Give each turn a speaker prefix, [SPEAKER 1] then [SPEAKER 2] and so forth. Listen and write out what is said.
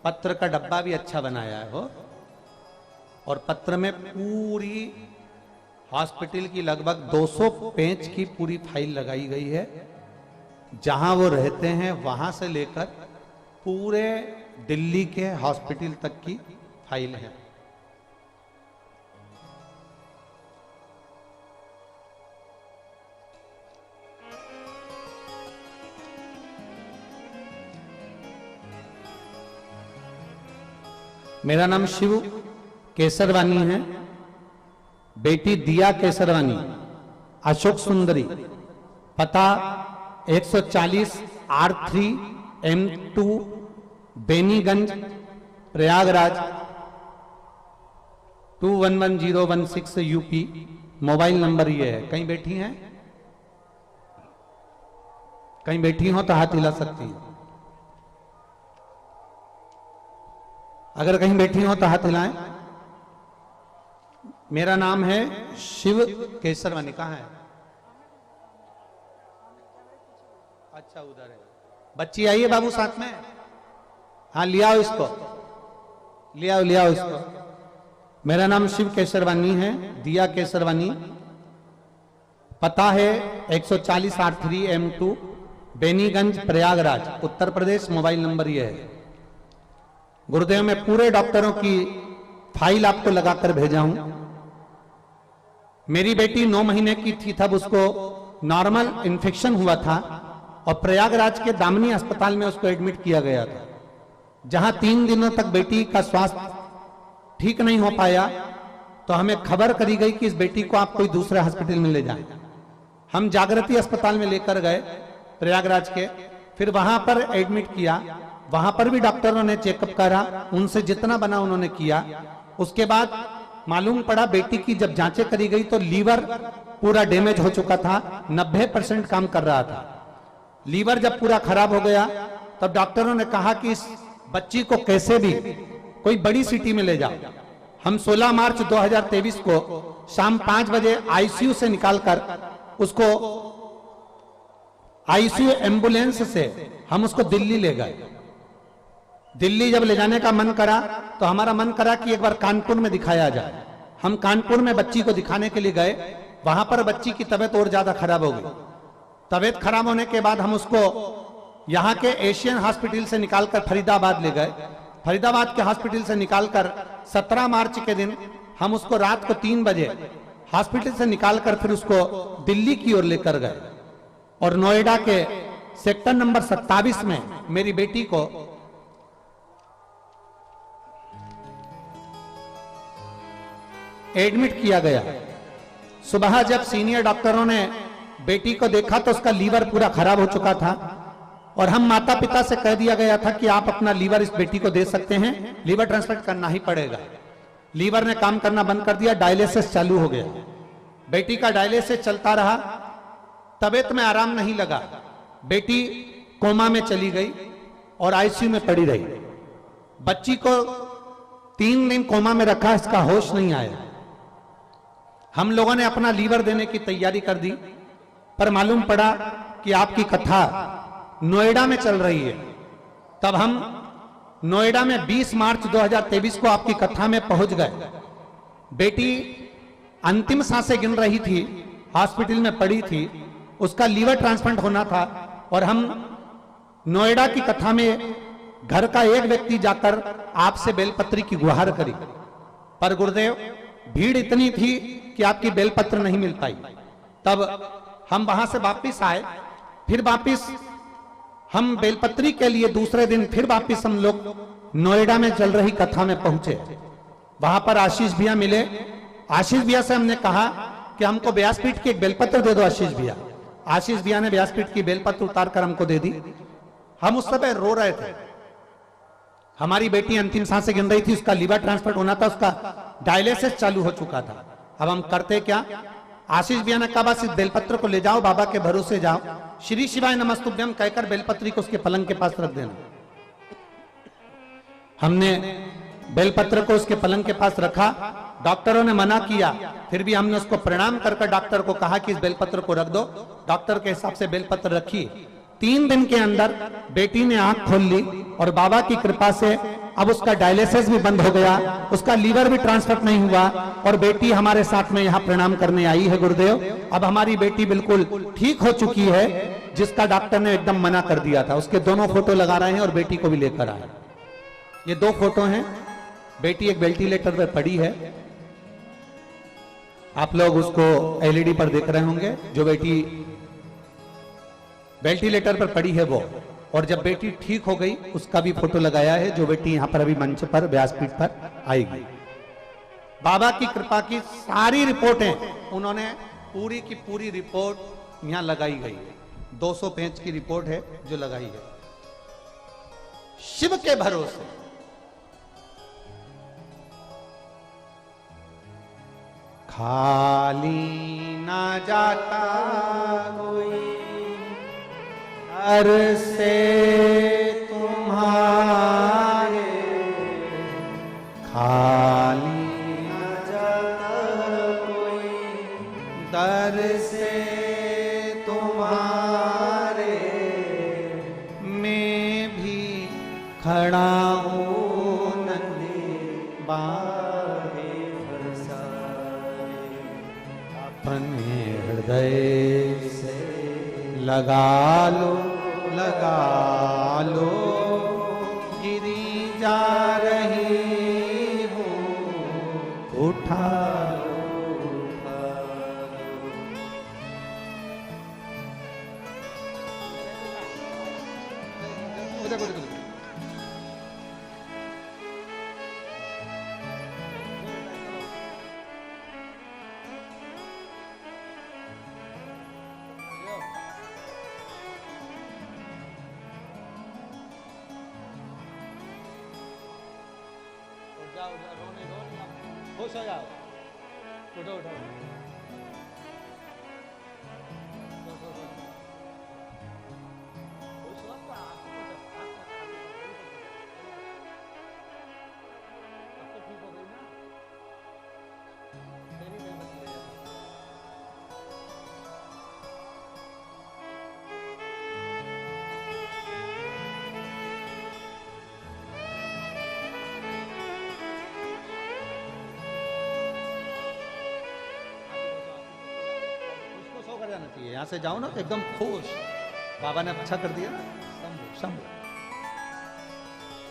[SPEAKER 1] पत्र का डब्बा भी अच्छा बनाया है वो, और पत्र में पूरी हॉस्पिटल की लगभग 200 पेज की पूरी फाइल लगाई गई है। जहां वो रहते हैं वहां से लेकर पूरे दिल्ली के हॉस्पिटल तक की फाइल है। मेरा नाम शिव केसरवानी है, बेटी दिया केसरवानी, अशोक सुंदरी, पता 140 R3 M2 Beniganj Prayagraj 211016 UP. Mobile number ये है। कहीं बैठी हैं? कहीं बैठी हो तो हाथ हिला सकती हैं। अगर कहीं बैठी हो तो हाथ हिलाएं। मेरा नाम है शिव केसरवानी। कहाँ है? अच्छा उधर है। बच्ची आई है बाबू साथ में? हाँ लिया आओ इसको, लिया आओ इसको। मेरा नाम शिव केसरवानी है, दिया केसरवानी, पता है 140 R3 M2 Beniganj Prayagraj Uttar Pradesh. Mobile number ये है। गुरुदेव मैं पूरे डॉक्टरों की फाइल आपको लगाकर भेजा हूं। मेरी बेटी 9 महीने की थी तब उसको नॉर्मल इन्फेक्शन हुआ था और प्रयागराज के दामिनी अस्पताल में उसको एडमिट किया गया था, जहां 3 दिनों तक बेटी का स्वास्थ्य ठीक नहीं हो पाया। तो हमें खबर करी गई कि इस बेटी को आप कोई दूसरे हॉस्पिटल में ले जाएं। हम जागृति अस्पताल में लेकर गए प्रयागराज के, फिर वहां पर एडमिट किया। वहां पर भी डॉक्टरों ने चेकअप करा, उनसे जितना बना उन्होंने किया। उसके बाद मालूम पड़ा बेटी की जब जांचें करी गई तो लीवर पूरा डैमेज हो चुका था, 90% काम कर रहा था। लीवर जब पूरा खराब हो गया तब डॉक्टरों ने कहा कि इस बच्ची को कैसे भी कोई बड़ी सिटी में ले जाओ। हम 16 मार्च 2023 को शाम 5 बजे आईसीयू से निकालकर उसको आईसीयू एम्बुलेंस से हम उसको दिल्ली ले गए। दिल्ली जब ले जाने का मन करा तो हमारा मन करा कि एक बार कानपुर में दिखाया जाए। हम कानपुर में बच्ची को दिखाने के लिए गए। वहां पर बच्ची की तबीयत और ज्यादा खराब हो गई। तबीयत खराब होने के बाद हम उसको यहाँ के एशियन हॉस्पिटल से निकालकर फरीदाबाद ले गए। फरीदाबाद के हॉस्पिटल से निकालकर 17 मार्च के दिन हम उसको रात को 3 बजे हॉस्पिटल से निकालकर फिर उसको दिल्ली की ओर लेकर गए और नोएडा के सेक्टर नंबर 27 में मेरी बेटी को एडमिट किया गया। सुबह जब सीनियर डॉक्टरों ने बेटी को देखा तो उसका लीवर पूरा खराब हो चुका था और हम माता पिता से कह दिया गया था कि आप अपना लीवर इस बेटी को दे सकते हैं, लीवर ट्रांसप्लांट करना ही पड़ेगा। लीवर ने काम करना बंद कर दिया, डायलिसिस चालू हो गया। बेटी का डायलिसिस चलता रहा, तबीयत में आराम नहीं लगा। बेटी कोमा में चली गई और आईसीयू में पड़ी रही। बच्ची को 3 दिन कोमा में रखा, इसका होश नहीं आया। हम लोगों ने अपना लीवर देने की तैयारी कर दी, पर मालूम पड़ा कि आपकी कथा नोएडा में चल रही है। तब हम नोएडा में 20 मार्च 2023 को आपकी कथा में पहुंच गए। बेटी अंतिम सांसें गिन रही थी, हॉस्पिटल में पड़ी थी, उसका लीवर ट्रांसप्लांट होना था और हम नोएडा की कथा में घर का एक व्यक्ति जाकर आपसे बेलपत्री की गुहार करी, पर गुरुदेव भीड़ इतनी थी कि आपकी बेलपत्र नहीं मिल पाई। तब हम वहां से वापिस आए, फिर वापिस हम बेलपत्री के लिए दूसरे दिन फिर वापिस हम लोग नोएडा में चल रही कथा में पहुंचे। वहां पर आशीष भैया मिले। आशीष भैया से हमने कहा कि हमको व्यासपीठ की एक बेलपत्र दे दो आशीष भैया। आशीष भैया ने व्यासपीठ की बेलपत्र उतार कर हमको दे दी। हम उस समय रो रहे थे। हमारी बेटी अंतिम सांसें गिन रही थी, उसका लीवर ट्रांसप्लांट होना था, उसका डायलिसिस चालू हो चुका था। अब हम करते क्या? आशीष भैया ने कहा बस इस बेलपत्र को ले जाओ, बाबा के भरोसे जाओ, श्री शिवाय नमस्तुभ्यम कहकर बेलपत्री को उसके पलंग के पास रख देना। हमने बेलपत्र को उसके पलंग के पास रखा। डॉक्टरों ने मना किया, फिर भी हमने उसको प्रणाम कर डॉक्टर को कहा कि इस बेलपत्र को रख दो। डॉक्टर के हिसाब से बेलपत्र रखी। 3 दिन के अंदर बेटी ने आंख खोल ली और बाबा की कृपा से अब उसका डायलिसिस भी बंद हो गया, उसका लीवर भी ट्रांसफर नहीं हुआ और बेटी हमारे साथ में यहाँ प्रणाम करने आई है गुरुदेव। अब हमारी बेटी बिल्कुल ठीक हो चुकी है, जिसका डॉक्टर ने एकदम मना कर दिया था। उसके दोनों फोटो लगा रहे हैं और बेटी को भी लेकर आए। ये 2 फोटो हैं। बेटी एक वेंटिलेटर पर पड़ी है, आप लोग उसको एलईडी पर देख रहे होंगे। जो बेटी वेंटिलेटर पर पड़ी है वो, और जब बेटी ठीक हो गई उसका भी फोटो लगाया है, जो बेटी यहां पर अभी मंच पर व्यासपीठ पर आएगी। बाबा की कृपा की सारी रिपोर्टें उन्होंने पूरी की पूरी रिपोर्ट यहां लगाई गई है। 200 पेज की रिपोर्ट है जो लगाई है। शिव के भरोसे खाली ना जाता कोई घर से तुम्हारे, खाली ना जाता कोई दर से तुम्हारे, मैं भी खड़ा हूँ नंगे बारे बरसाए, अपने हृदय से लगा लो गिरी जा रही हूँ उठा लो। जाओ रोने दो, खुश हो जाओ, उठो उठो। जाना चाहिए, यहां से जाओ ना तो एकदम खुश, बाबा ने अच्छा कर दिया ना। शंभू शंभू।